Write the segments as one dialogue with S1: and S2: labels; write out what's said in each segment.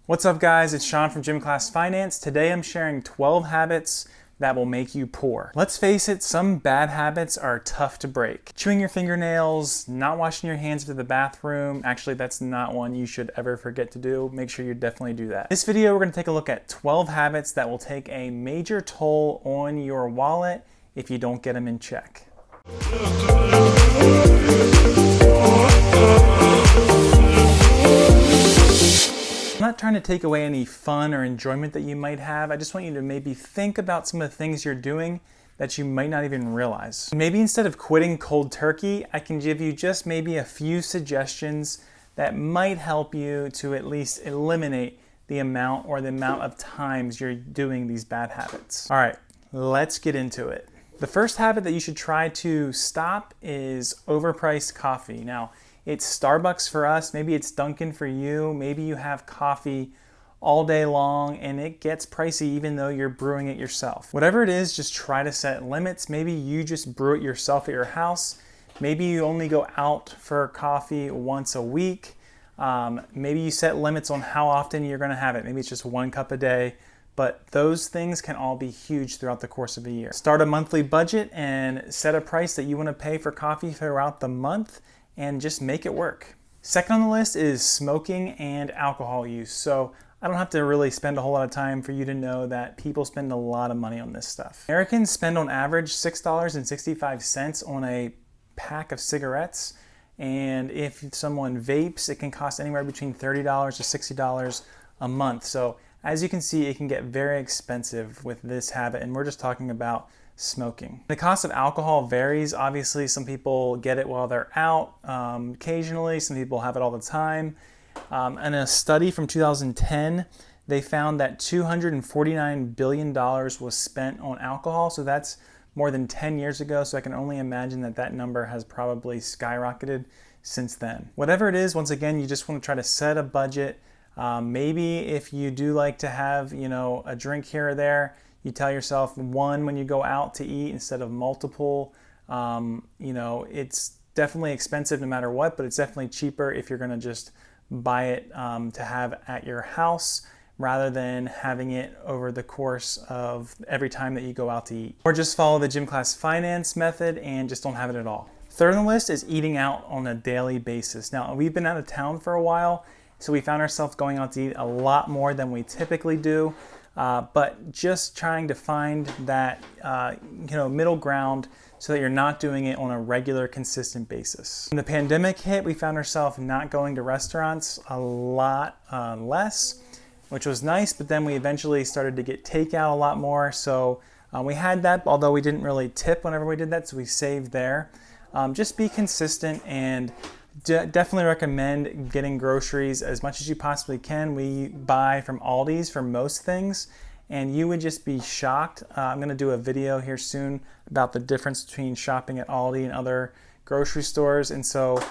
S1: What's up guys, it's Sean from Gym Class Finance. Today I'm sharing 12 habits that will make you poor. Let's face it, some bad habits are tough to break. Chewing your fingernails, not washing your hands after the bathroom. Actually, that's not one you should ever forget to do. Make sure you definitely do that. This video, we're gonna take a look at 12 habits that will take a major toll on your wallet if you don't get them in check. I'm not trying to take away any fun or enjoyment that you might have. I just want you to maybe think about some of the things you're doing that you might not even realize. Maybe instead of quitting cold turkey, I can give you just maybe a few suggestions that might help you to at least eliminate the amount of times you're doing these bad habits. All right, let's get into it. The first habit that you should try to stop is overpriced coffee. Now, it's Starbucks for us, maybe it's Dunkin' for you, maybe you have coffee all day long and it gets pricey even though you're brewing it yourself. Whatever it is, just try to set limits. Maybe you just brew it yourself at your house. Maybe you only go out for coffee once a week. Maybe you set limits on how often you're gonna have it. Maybe it's just 1 cup a day, but those things can all be huge throughout the course of a year. Start a monthly budget and set a price that you wanna pay for coffee throughout the month and just make it work. Second on the list is smoking and alcohol use. So I don't have to really spend a whole lot of time for you to know that people spend a lot of money on this stuff. Americans spend on average $6.65 on a pack of cigarettes. And if someone vapes, it can cost anywhere between $30 to $60 a month. So as you can see, it can get very expensive with this habit, and we're just talking about smoking. The cost of alcohol varies. Obviously, some people get it while they're out occasionally, some people have it all the time. In a study from 2010, they found that $249 billion was spent on alcohol, so that's more than 10 years ago, so I can only imagine that that number has probably skyrocketed since then. Whatever it is, once again, you just want to try to set a budget. Maybe if you do like to have, a drink here or there, you tell yourself one when you go out to eat instead of multiple. It's definitely expensive no matter what, but it's definitely cheaper if you're gonna just buy it to have at your house rather than having it over the course of every time that you go out to eat. Or just follow the Gym Class Finance method and just don't have it at all. Third on the list is eating out on a daily basis. Now, we've been out of town for a while, so we found ourselves going out to eat a lot more than we typically do. But just trying to find that middle ground so that you're not doing it on a regular, consistent basis. When the pandemic hit, we found ourselves not going to restaurants a lot less, which was nice, but then we eventually started to get takeout a lot more. So we had that, although we didn't really tip whenever we did that, so we saved there. Just be consistent and definitely recommend getting groceries as much as you possibly can. We buy from Aldi's for most things, and you would just be shocked. I'm going to do a video here soon about the difference between shopping at Aldi and other grocery stores, and so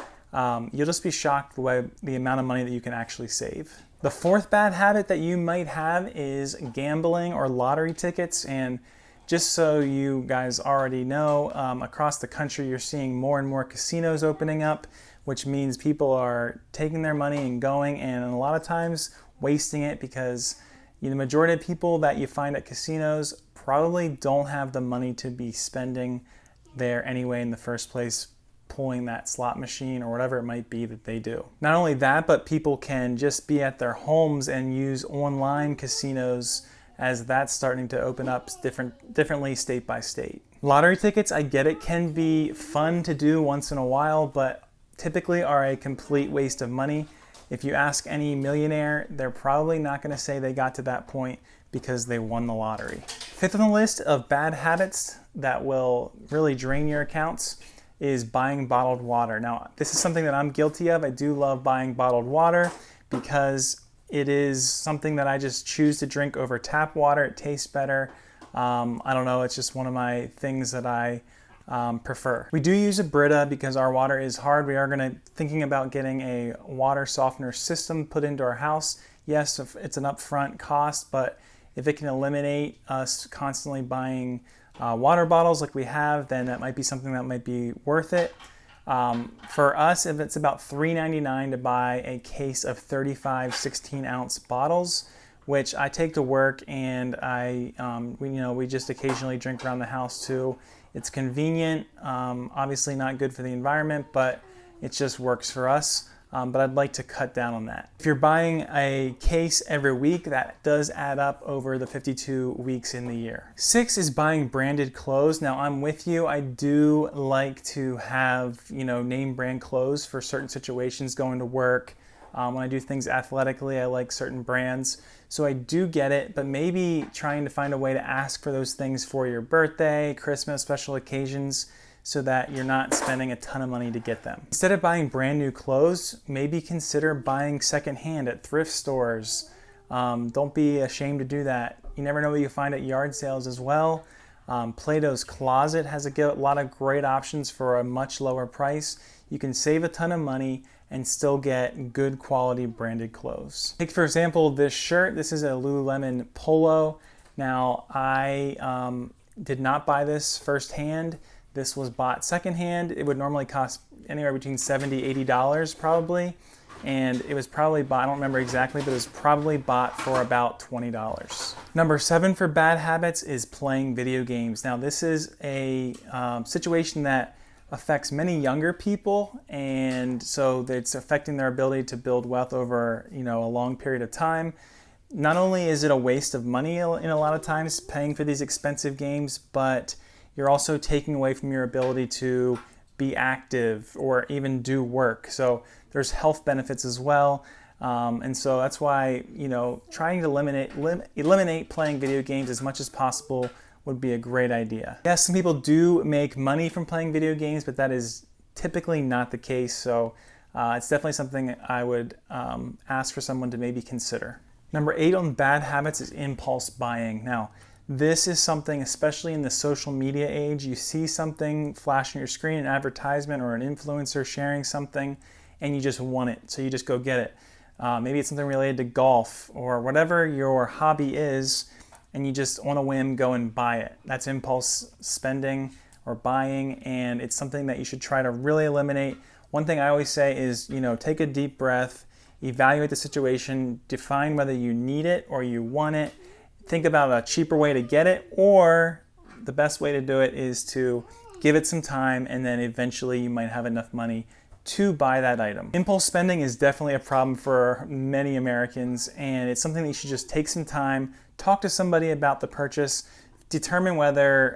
S1: you'll just be shocked the amount of money that you can actually save. The fourth bad habit that you might have is gambling or lottery tickets. And just so you guys already know, across the country you're seeing more and more casinos opening up, which means people are taking their money and going, and a lot of times wasting it because the majority of people that you find at casinos probably don't have the money to be spending there anyway in the first place, pulling that slot machine or whatever it might be that they do. Not only that, but people can just be at their homes and use online casinos as that's starting to open up differently state by state. Lottery tickets, I get it, can be fun to do once in a while, but typically are a complete waste of money. If you ask any millionaire, they're probably not going to say they got to that point because they won the lottery. Fifth on the list of bad habits that will really drain your accounts is buying bottled water. Now, this is something that I'm guilty of. I do love buying bottled water because it is something that I just choose to drink over tap water. It tastes better. I don't know, it's just one of my things that I prefer. We do use a Brita because our water is hard. We are thinking about getting a water softener system put into our house. Yes, it's an upfront cost, but if it can eliminate us constantly buying water bottles like we have, then that might be something that might be worth it. For us, if it's about $3.99 to buy a case of 35 16-ounce bottles, which I take to work, and we just occasionally drink around the house too. It's convenient, obviously not good for the environment, but it just works for us. But I'd like to cut down on that. If you're buying a case every week, that does add up over the 52 weeks in the year. 6 is buying branded clothes. Now I'm with you. I do like to have, name brand clothes for certain situations, going to work. When I do things athletically, I like certain brands. So I do get it, but maybe trying to find a way to ask for those things for your birthday, Christmas, special occasions, so that you're not spending a ton of money to get them. Instead of buying brand new clothes, maybe consider buying secondhand at thrift stores. Don't be ashamed to do that. You never know what you find at yard sales as well. Plato's Closet has a lot of great options for a much lower price. You can save a ton of money and still get good quality branded clothes. Take for example this shirt. This is a Lululemon polo. Now I did not buy this firsthand. This was bought secondhand. It would normally cost anywhere between $70, $80 probably. And it was probably bought, I don't remember exactly, but it was probably bought for about $20. Number 7 for bad habits is playing video games. Now this is a situation that affects many younger people, and so it's affecting their ability to build wealth over a long period of time. Not only is it a waste of money in a lot of times paying for these expensive games, but you're also taking away from your ability to be active or even do work. So there's health benefits as well. And so that's why, trying to eliminate playing video games as much as possible would be a great idea. Yes, some people do make money from playing video games, but that is typically not the case. So it's definitely something I would ask for someone to maybe consider. Number 8 on bad habits is impulse buying. Now, this is something, especially in the social media age, you see something flash on your screen, an advertisement or an influencer sharing something, and you just want it. So you just go get it. Maybe it's something related to golf or whatever your hobby is, and you just on a whim go and buy it. That's impulse spending or buying, and it's something that you should try to really eliminate. One thing I always say is, take a deep breath, evaluate the situation, define whether you need it or you want it. Think about a cheaper way to get it, or the best way to do it is to give it some time, and then eventually you might have enough money to buy that item. Impulse spending is definitely a problem for many Americans, and it's something that you should just take some time, talk to somebody about the purchase, determine whether,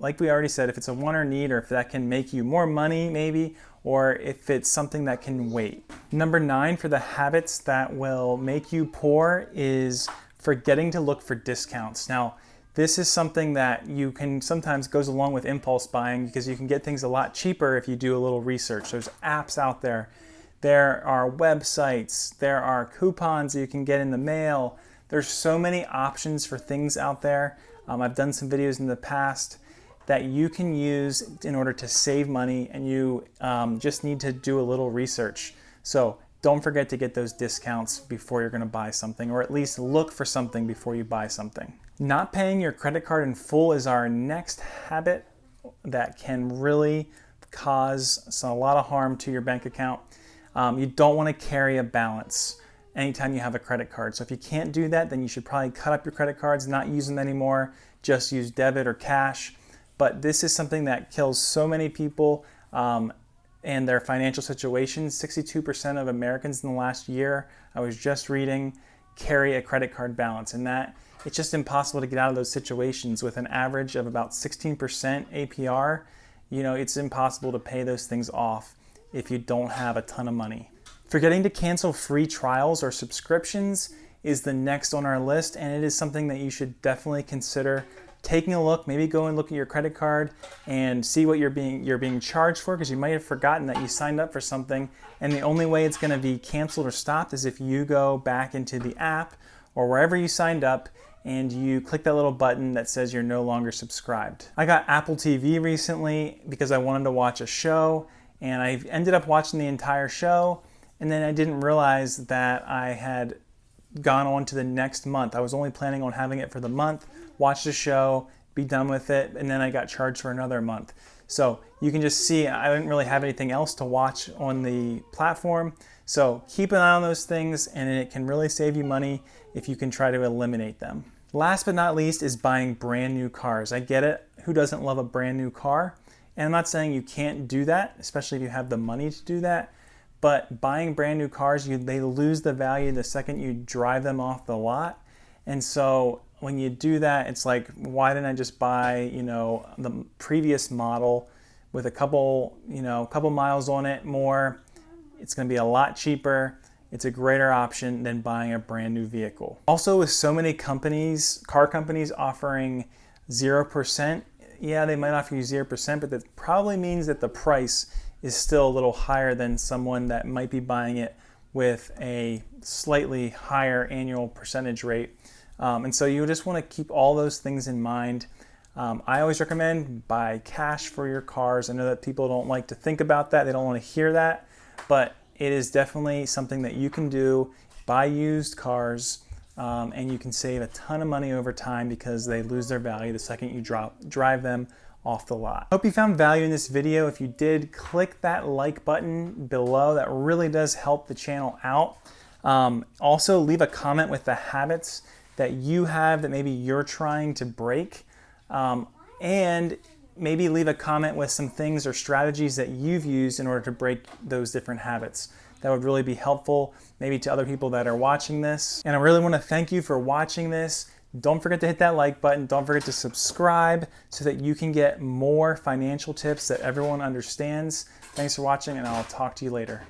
S1: like we already said, if it's a want or need, or if that can make you more money maybe, or if it's something that can wait. Number 9 for the habits that will make you poor is forgetting to look for discounts. Now, this is something that you can sometimes goes along with impulse buying, because you can get things a lot cheaper if you do a little research. There's apps out there. There are websites. There are coupons that you can get in the mail. There's so many options for things out there. I've done some videos in the past that you can use in order to save money, and you just need to do a little research. So don't forget to get those discounts before you're going to buy something, or at least look for something before you buy something. Not paying your credit card in full is our next habit that can really cause a lot of harm to your bank account. You don't want to carry a balance anytime you have a credit card. So if you can't do that, then you should probably cut up your credit cards, not use them anymore, just use debit or cash. But this is something that kills so many people and their financial situations. 62% of Americans in the last year, I was just reading, carry a credit card balance, and that it's just impossible to get out of those situations with an average of about 16% APR. It's impossible to pay those things off if you don't have a ton of money. Forgetting to cancel free trials or subscriptions is the next on our list, and it is something that you should definitely consider taking a look. Maybe go and look at your credit card and see what you're being charged for, because you might have forgotten that you signed up for something, and the only way it's going to be canceled or stopped is if you go back into the app or wherever you signed up and you click that little button that says you're no longer subscribed. I got Apple TV recently because I wanted to watch a show, and I ended up watching the entire show, and then I didn't realize that I had gone on to the next month. I was only planning on having it for the month, watch the show, be done with it, and then I got charged for another month. So you can just see I didn't really have anything else to watch on the platform. So keep an eye on those things, and it can really save you money if you can try to eliminate them. Last but not least is buying brand new cars. I get it. Who doesn't love a brand new car? And I'm not saying you can't do that, especially if you have the money to do that. But buying brand new cars, they lose the value the second you drive them off the lot. And so when you do that, it's like, why didn't I just buy, the previous model with a couple miles on it more? It's going to be a lot cheaper. It's a greater option than buying a brand new vehicle. Also, with so many car companies offering 0%, yeah, they might offer you 0%, but that probably means that the price is still a little higher than someone that might be buying it with a slightly higher annual percentage rate. And so you just want to keep all those things in mind. I always recommend buy cash for your cars. I know that people don't like to think about that. They don't want to hear that, but it is definitely something that you can do. Buy used cars, and you can save a ton of money over time because they lose their value the second you drive them off the lot. Hope you found value in this video. If you did, click that like button below. That really does help the channel out. Also, leave a comment with the habits that you have that maybe you're trying to break, and maybe leave a comment with some things or strategies that you've used in order to break those different habits. That would really be helpful maybe to other people that are watching this. And I really want to thank you for watching this. Don't forget to hit that like button. Don't forget to subscribe so that you can get more financial tips that everyone understands. Thanks for watching, and I'll talk to you later.